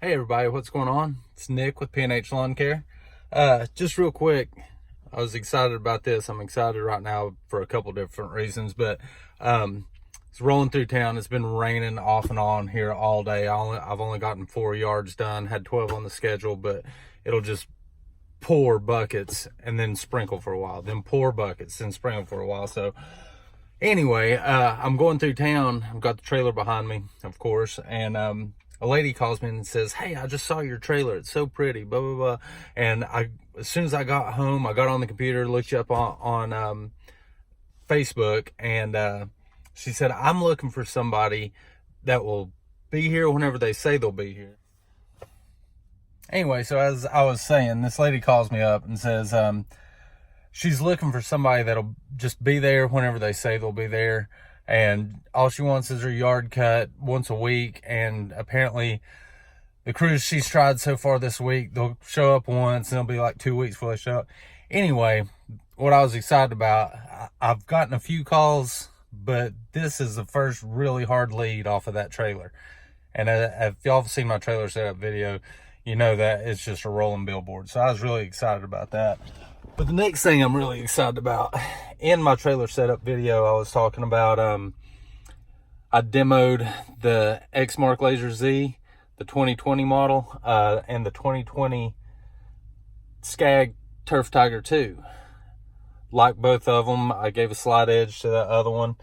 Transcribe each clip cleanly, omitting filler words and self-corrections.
Hey everybody, what's going on? It's Nick with P&H Lawn Care. Just real quick, I was excited about this. I'm excited right now for a couple different reasons, but it's rolling through town. It's been raining off and on here all day. I've only gotten 4 yards done, had 12 on the schedule, but it'll just pour buckets and then sprinkle for a while, then pour buckets and sprinkle for a while. So anyway, I'm going through town. I've got the trailer behind me, of course, and a lady calls me and says, "Hey, I just saw your trailer. It's so pretty, blah, blah, blah." And as soon as I got home, I got on the computer, looked you up on Facebook, and she said, "I'm looking for somebody that will be here whenever they say they'll be here." Anyway, so as I was saying, this lady calls me up and says, she's looking for somebody that'll just be there whenever they say they'll be there. And all she wants is her yard cut once a week. And apparently the crews she's tried so far this week, they'll show up once and it'll be like 2 weeks before they show up. Anyway, what I was excited about, I've gotten a few calls, but this is the first really hard lead off of that trailer. And if y'all have seen my trailer setup video, you know that it's just a rolling billboard. So I was really excited about that. But the next thing I'm really excited about, in my trailer setup video, I was talking about, I demoed the Exmark Laser Z, the 2020 model, and the 2020 Scag Turf Tiger 2. Like both of them, I gave a slight edge to the other one.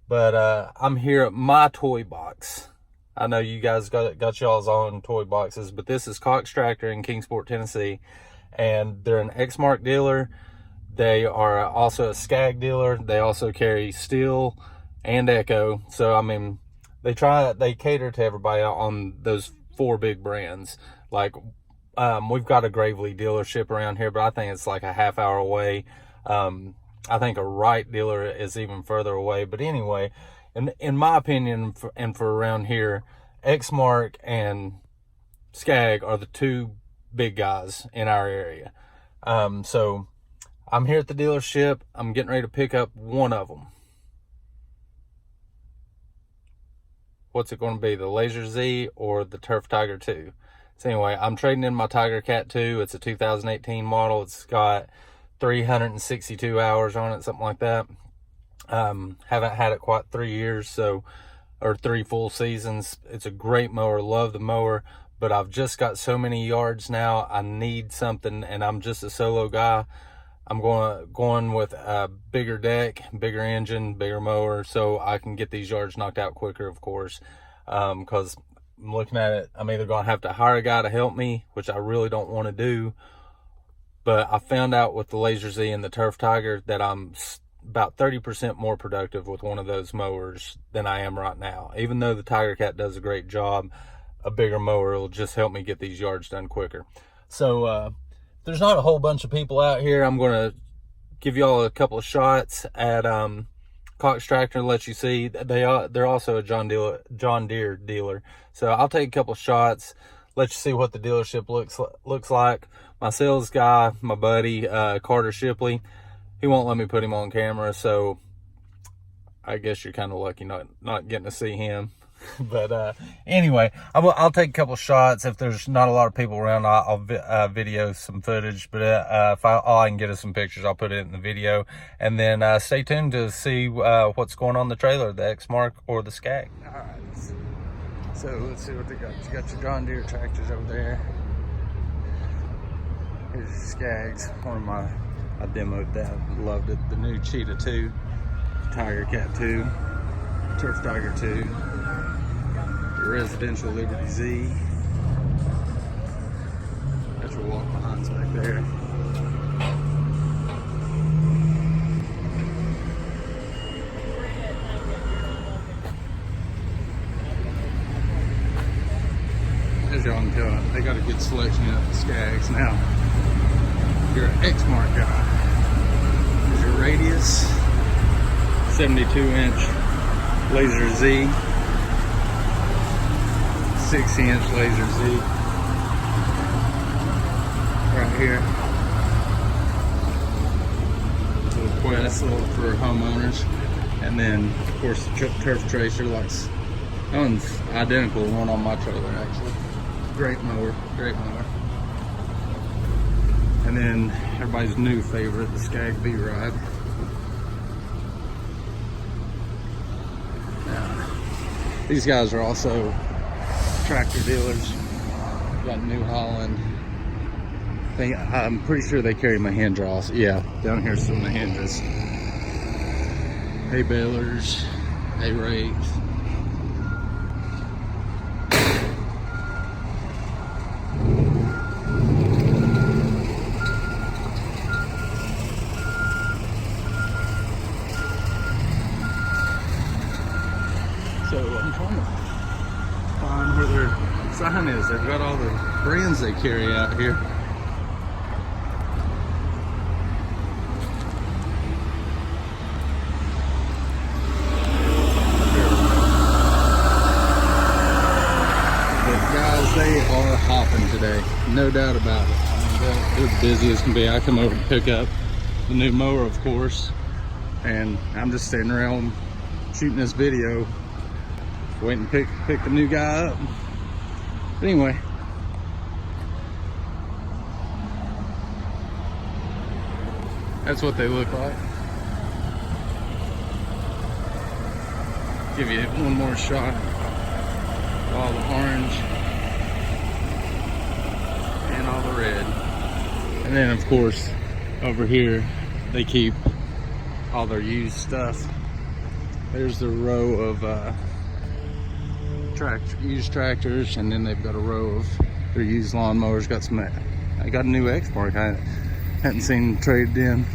But I'm here at my toy box. I know you guys got y'all's own toy boxes, but this is Cox Tractor in Kingsport, Tennessee. And they're an Exmark dealer. They are also a Scag dealer. They also carry Steel and Echo. So I mean, they cater to everybody on those 4 big brands. Like we've got a Gravely dealership around here, but I think it's like a half-hour away. I think a Wright dealer is even further away. But anyway, in my opinion, and for around here, Exmark and Scag are the 2 big guys in our area. So I'm here at the dealership. I'm getting ready to pick up one of them. What's it going to be, the Laser Z or the Turf Tiger 2? So anyway, I'm trading in my Tiger Cat 2. It's a 2018 model. It's got 362 hours on it, something like that. Haven't had it quite 3 years, or 3 full seasons. It's a great mower. Love the mower. But I've just got so many yards now. I need something, and I'm just a solo guy. I'm going with a bigger deck, bigger engine, bigger mower, so I can get these yards knocked out quicker, of course. Because I'm looking at it, I'm either going to have to hire a guy to help me, which I really don't want to do. But I found out with the Laser Z and the Turf Tiger that I'm about 30% more productive with one of those mowers than I am right now. Even though the Tiger Cat does a great job, a bigger mower will just help me get these yards done quicker. So there's not a whole bunch of people out here. I'm going to give y'all a couple of shots at Cox Tractor, let you see. They're also a John Deere dealer. So I'll take a couple of shots, let you see what the dealership looks like. My sales guy, my buddy Carter Shipley, he won't let me put him on camera, so I guess you're kind of lucky not getting to see him. But anyway, I'll take a couple shots. If there's not a lot of people around, I'll video some footage. But if all I can get is some pictures, I'll put it in the video. And then stay tuned to see what's going on in the trailer, the Exmark or the Scag. All right. So let's see what they got. You got your John Deere tractors over there. Here's your Skags. I demoed that. Loved it. The new Cheetah 2, Tiger Cat 2, Turf Tiger 2. Residential Liberty Z. Got your walk behinds back there. As y'all can tell, they got a good selection of Skags now. If you're an Exmark guy, here's your Radius 72-inch Laser Z. 60-inch Laser Z right here. Little Quest, little for homeowners, and then of course the Turf Tracer. That one's identical to one on my trailer actually. Great mower, great mower. And then everybody's new favorite, the Scag V-Rod. These guys are also tractor dealers. Got New Holland. I'm pretty sure they carry my hand draws. Yeah, down here's some Mahindras. Hay balers, hay rakes. So I'm trying to find where their sign is. They've got all the brands they carry out here. But guys, they are hopping today. No doubt about it. I mean, they're busy as can be. I come over to pick up the new mower, of course, and I'm just standing around shooting this video, waiting to pick the new guy up. But anyway, that's what they look like. Give you one more shot. All the orange and all the red. And then of course, over here, they keep all their used stuff. There's the row of used tractors, and then they've got a row of their used lawnmowers. Got some. I got a new X-Mark I hadn't seen traded in.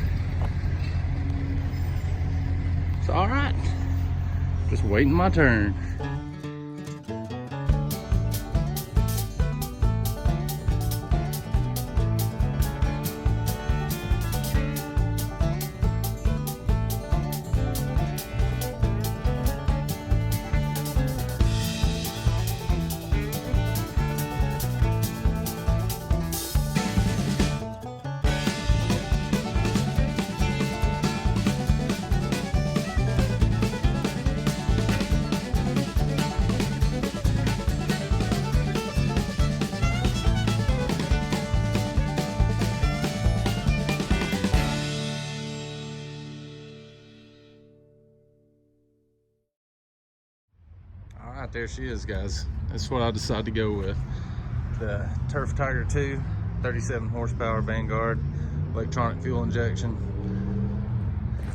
It's all right. Just waiting my turn. Alright, there she is, guys. That's what I decided to go with. The Turf Tiger 2, 37 horsepower Vanguard, electronic fuel injection,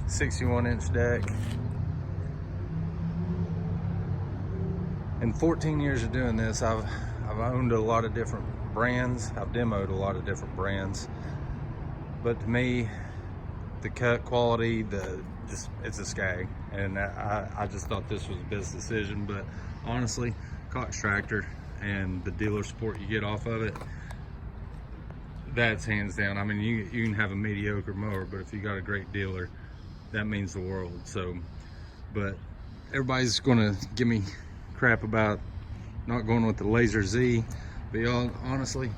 61-inch deck. In 14 years of doing this, I've owned a lot of different brands. I've demoed a lot of different brands. But to me, the cut quality, it's a Scag, and I just thought this was a best decision. But honestly, Cox Tractor and the dealer support you get off of it, that's hands down. I mean, you can have a mediocre mower, but if you got a great dealer, that means the world. So, but everybody's gonna give me crap about not going with the Laser Z, but y'all, honestly,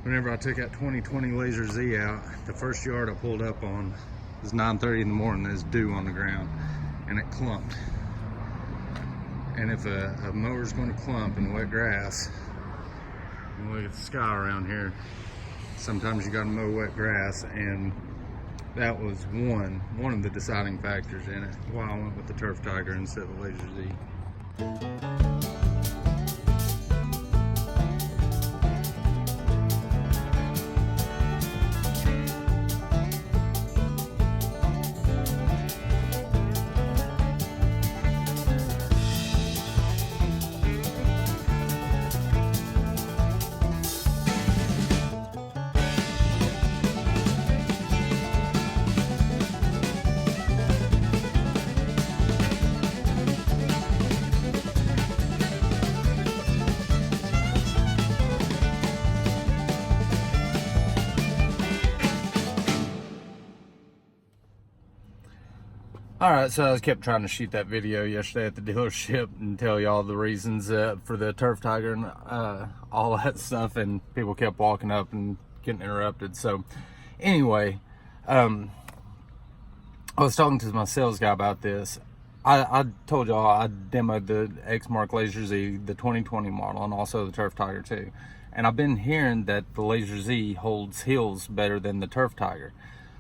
whenever I took that 2020 Laser Z out, the first yard I pulled up on was 9:30 in the morning. There's dew on the ground, and it clumped. And if a mower's going to clump in wet grass, and look at the sky around here, sometimes you got to mow wet grass, and that was one of the deciding factors in it. Why I went with the Turf Tiger instead of the Laser Z. Alright, so I kept trying to shoot that video yesterday at the dealership and tell y'all the reasons for the Turf Tiger and all that stuff, and people kept walking up and getting interrupted. So anyway, I was talking to my sales guy about this, I told y'all I demoed the Exmark Laser Z, the 2020 model, and also the Turf Tiger too. And I've been hearing that the Laser Z holds hills better than the Turf Tiger.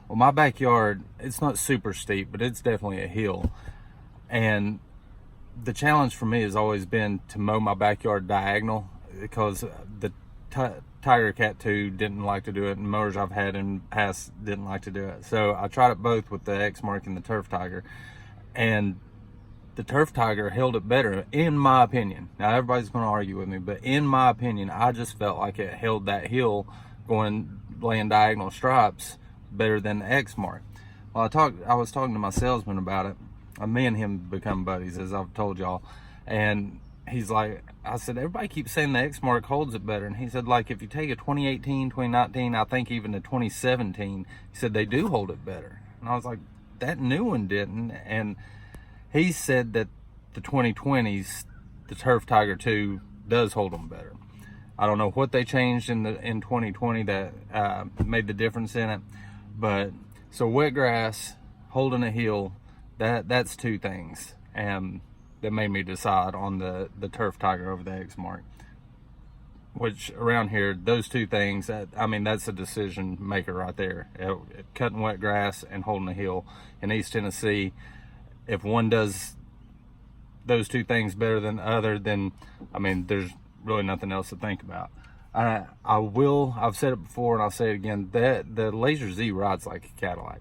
Well, my backyard, it's not super steep, but it's definitely a hill. And the challenge for me has always been to mow my backyard diagonal, because the Tiger Cat 2 didn't like to do it, and mowers I've had in the past didn't like to do it. So I tried it both with the Exmark and the Turf Tiger, and the Turf Tiger held it better, in my opinion. Now, everybody's going to argue with me, but in my opinion, I just felt like it held that hill laying diagonal stripes better than the Exmark. Well, I was talking to my salesman about it. Me and him become buddies, as I've told y'all. And he's like, I said, everybody keeps saying the Exmark holds it better. And he said, like, if you take a 2018, 2019, I think even a 2017, he said they do hold it better. And I was like, that new one didn't. And he said that the 2020s, the Turf Tiger 2 does hold them better. I don't know what they changed in 2020 that made the difference in it, but so wet grass, holding a hill, that's two things that made me decide on the Turf Tiger over the Exmark. Which around here, those two things, I mean, that's a decision maker right there. Cutting wet grass and holding a hill in East Tennessee. If one does those two things better than the other, then, I mean, there's really nothing else to think about. I've said it before and I'll say it again, that the Laser Z rides like a Cadillac.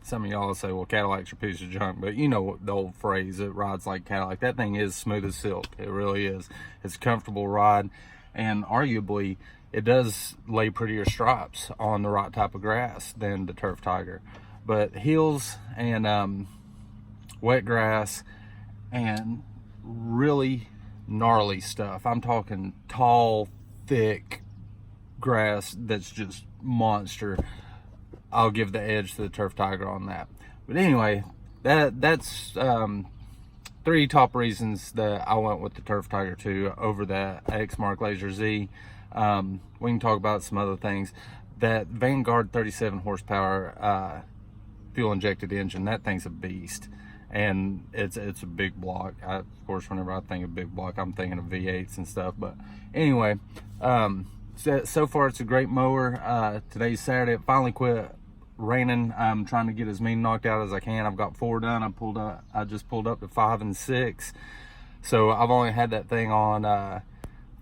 Some of y'all say, well, Cadillacs are a piece of junk, but you know the old phrase, it rides like Cadillac. That thing is smooth as silk. It really is. It's a comfortable ride, and arguably it does lay prettier stripes on the right type of grass than the Turf Tiger. But hills and wet grass and really gnarly stuff, I'm talking tall, thick grass that's just monster, I'll give the edge to the Turf Tiger on that. But anyway, that's three top reasons that I went with the Turf Tiger 2 over the Exmark Laser Z. We can talk about some other things. That Vanguard 37 horsepower fuel injected engine, that thing's a beast, and it's a big block. Of course, whenever I think of big block, I'm thinking of V8s and stuff. But anyway, so far it's a great mower. Today's Saturday. It finally quit raining. I'm trying to get as many knocked out as I can. I've got 4 done. I just pulled up to 5 and 6. So I've only had that thing on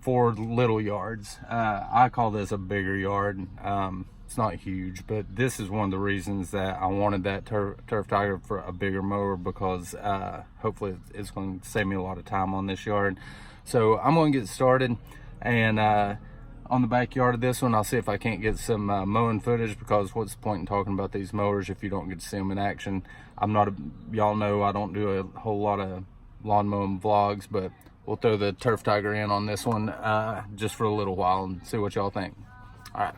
4 little yards. I call this a bigger yard. It's not huge, but this is one of the reasons that I wanted that Turf Tiger for a bigger mower, because hopefully it's going to save me a lot of time on this yard. So I'm going to get started, and on the backyard of this one, I'll see if I can't get some mowing footage, because what's the point in talking about these mowers if you don't get to see them in action? Y'all know I don't do a whole lot of lawn mowing vlogs, but we'll throw the Turf Tiger in on this one just for a little while and see what y'all think. All right.